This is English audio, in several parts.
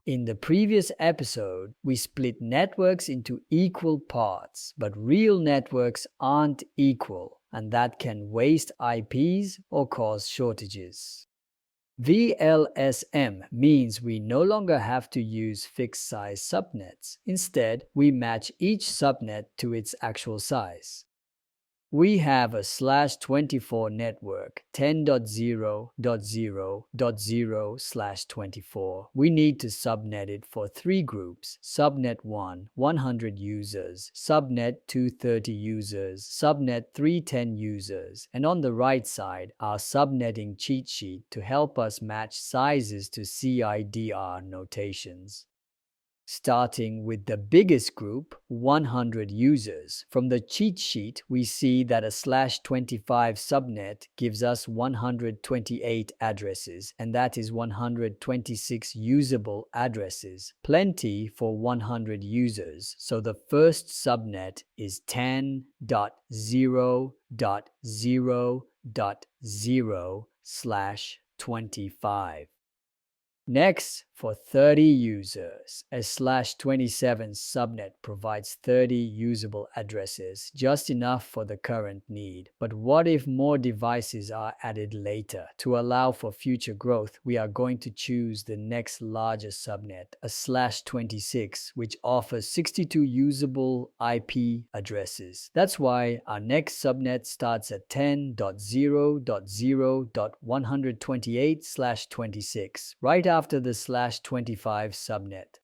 In the previous episode, we split networks into equal parts, but real networks aren't equal, and that can waste IPs or cause shortages. VLSM means we no longer have to use fixed size subnets. Instead, we match each subnet to its actual size. We have a /24 network 10.0.0.0/24. We need to subnet it for three groups: subnet 1, 100 users, subnet 2, 30 users, subnet 3, 10 users. And on the right side, our subnetting cheat sheet to help us match sizes to CIDR notations. Starting with the biggest group, 100 users. From the cheat sheet, we see that a /25 subnet gives us 128 addresses, and that is 126 usable addresses. Plenty for 100 users. So the first subnet is 10.0.0.0/25. Next, for 30 users, a /27 subnet provides 30 usable addresses, just enough for the current need. But what if more devices are added later? To allow for future growth, we are going to choose the next largest subnet, a /26, which offers 62 usable IP addresses. That's why our next subnet starts at 10.0.0.128/26, right after the /25 subnet.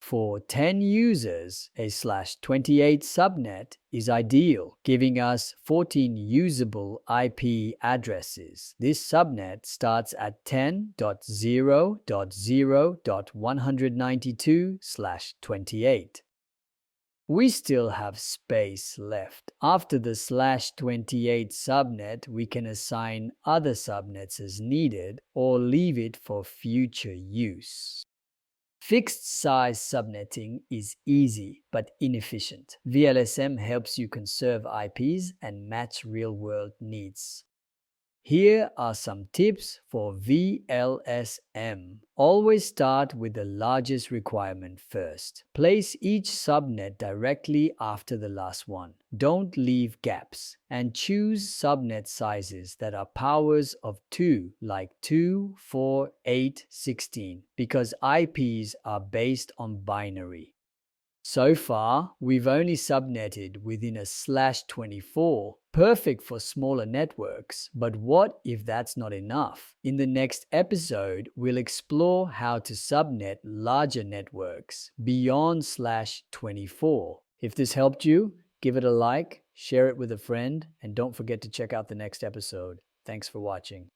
For 10 users, a /28 subnet is ideal, giving us 14 usable IP addresses. This subnet starts at 10.0.0.192/28. We still have space left. After the /28 subnet, we can assign other subnets as needed or leave it for future use. Fixed size subnetting is easy but inefficient. VLSM helps you conserve IPs and match real-world needs. Here are some tips for VLSM. Always start with the largest requirement first. Place each subnet directly after the last one. Don't leave gaps. And choose subnet sizes that are powers of 2, like 2, 4, 8, 16, because IPs are based on binary. So far, we've only subnetted within a /24, perfect for smaller networks. But what if that's not enough? In the next episode, we'll explore how to subnet larger networks beyond /24. If this helped you, give it a like, share it with a friend, and don't forget to check out the next episode. Thanks for watching.